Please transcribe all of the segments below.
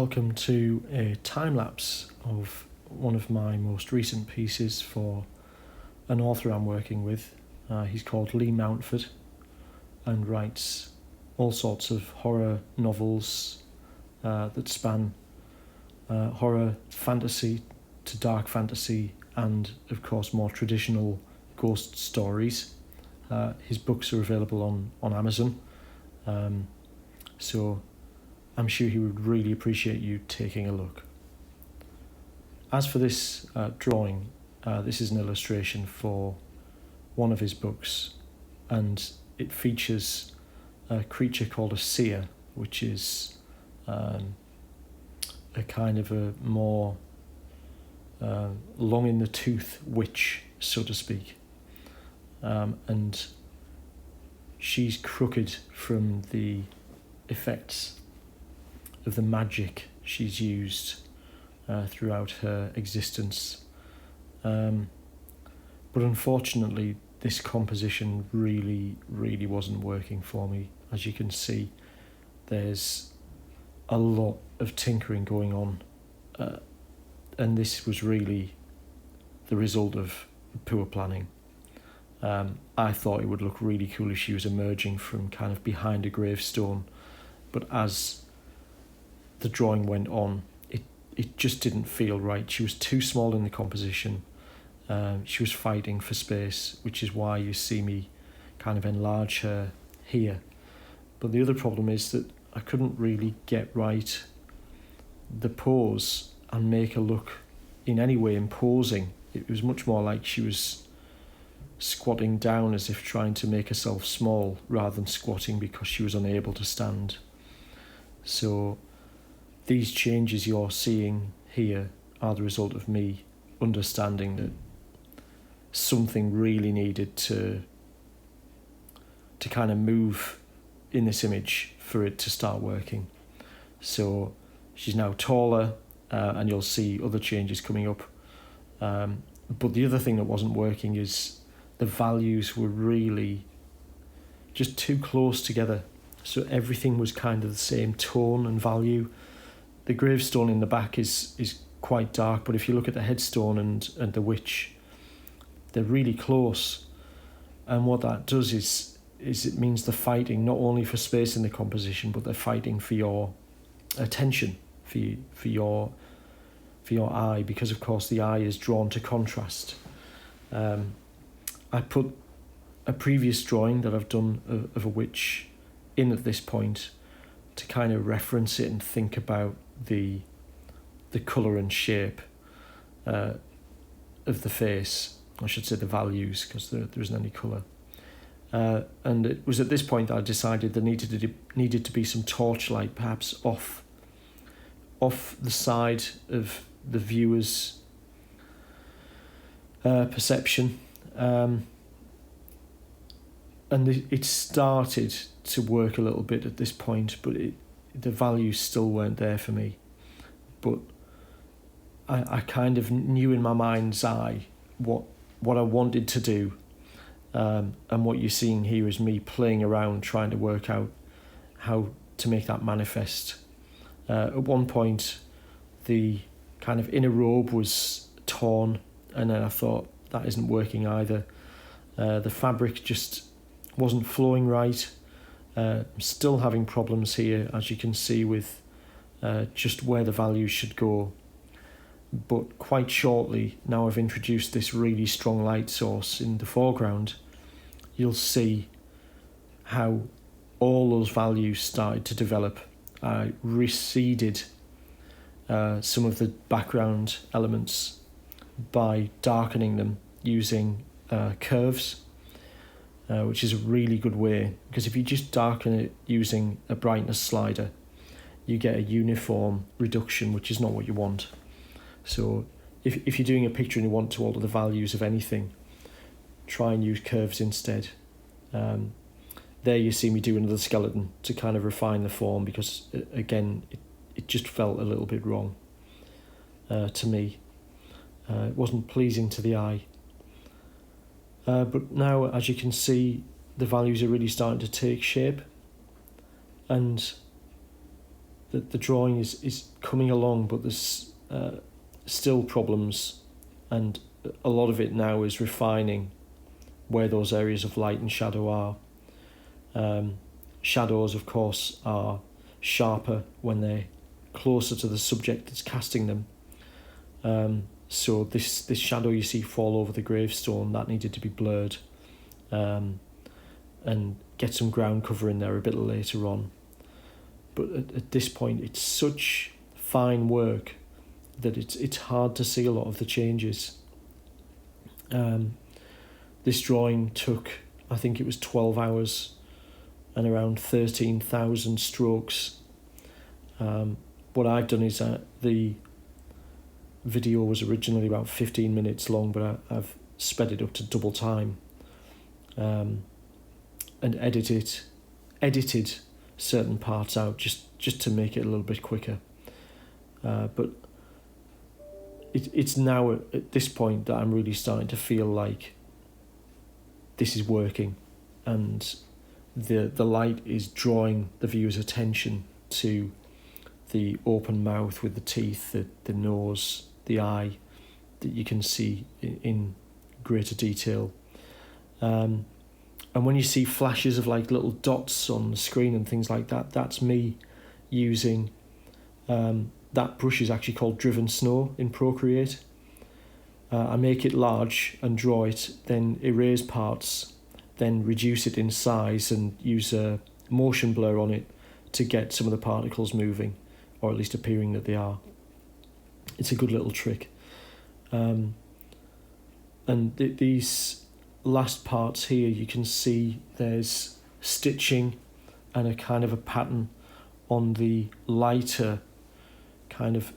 welcome to a time-lapse of one of my most recent pieces for an author I'm working with. He's called Lee Mountford and writes all sorts of horror novels that span horror, fantasy to dark fantasy, and of course more traditional ghost stories. His books are available on Amazon, so I'm sure he would really appreciate you taking a look. As for this drawing, this is an illustration for one of his books, and it features a creature called a Seer, which is a kind of a more long in the tooth witch, so to speak. And she's crooked from the effects of the magic she's used throughout her existence. But unfortunately, this composition really wasn't working for me. As you can see, there's a lot of tinkering going on, and this was really the result of poor planning. I thought it would look really cool if she was emerging from kind of behind a gravestone, but as the drawing went on, it just didn't feel right. She was too small in the composition. She was fighting for space, which is why you see me kind of enlarge her here. But the other problem is that I couldn't really get right the pose and make her look in any way imposing. It was much more like she was squatting down as if trying to make herself small rather than squatting because she was unable to stand. So these changes you're seeing here are the result of me understanding that something really needed to kind of move in this image for it to start working. So she's now taller, and you'll see other changes coming up. But the other thing that wasn't working is the values were really just too close together. So everything was kind of the same tone and value. The gravestone in the back is quite dark, but if you look at the headstone and the witch, they're really close. And what that does is it means they're fighting not only for space in the composition, but they're fighting for your attention, for your eye, because of course the eye is drawn to contrast. I put a previous drawing that I've done of a witch in at this point to kind of reference it and think about the colour and shape of the face. I should say the values, because there isn't any colour. And it was at this point that I decided there needed to be some torchlight, perhaps off the side of the viewer's perception. And it started to work a little bit at this point, but the values still weren't there for me. But I kind of knew in my mind's eye what I wanted to do, and what you're seeing here is me playing around trying to work out how to make that manifest. At one point, the kind of inner robe was torn, and then I thought that isn't working either. The fabric just wasn't flowing right. I'm still having problems here, as you can see, with just where the values should go. But quite shortly, now I've introduced this really strong light source in the foreground, you'll see how all those values started to develop. I receded some of the background elements by darkening them using curves, which is a really good way, because if you just darken it using a brightness slider, you get a uniform reduction, which is not what you want. So if you're doing a picture and you want to alter the values of anything, try and use curves instead. There you see me do another skeleton to kind of refine the form, because again it just felt a little bit wrong to me. It wasn't pleasing to the eye. But now, as you can see, the values are really starting to take shape, and the drawing is coming along, but there's still problems, and a lot of it now is refining where those areas of light and shadow are. Shadows, of course, are sharper when they're closer to the subject that's casting them. So this shadow you see fall over the gravestone, that needed to be blurred, and get some ground cover in there a bit later on. But at this point, it's such fine work that it's hard to see a lot of the changes. This drawing took, I think it was 12 hours and around 13,000 strokes. What I've done is the video was originally about 15 minutes long, but I've sped it up to double time, and edited certain parts out just to make it a little bit quicker. But it's now at this point that I'm really starting to feel like this is working, and the light is drawing the viewer's attention to the open mouth with the teeth, the nose, the eye, that you can see in greater detail. And when you see flashes of like little dots on the screen and things like that, that's me using, that brush is actually called Driven Snow in Procreate. I make it large and draw it, then erase parts, then reduce it in size and use a motion blur on it to get some of the particles moving, or at least appearing that they are. It's a good little trick. And these last parts here, you can see there's stitching and a kind of a pattern on the lighter kind of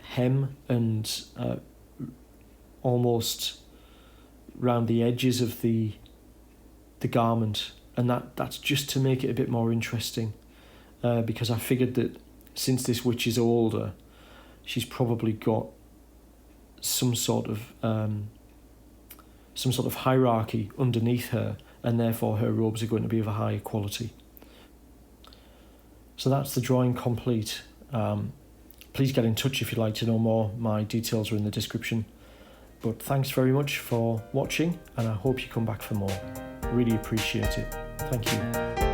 hem and almost round the edges of the garment, and that's just to make it a bit more interesting, because I figured that since this witch is older, she's probably got some sort of hierarchy underneath her, and therefore her robes are going to be of a higher quality. So that's the drawing complete. Please get in touch if you'd like to know more. My details are in the description. But thanks very much for watching, and I hope you come back for more. Really appreciate it. Thank you.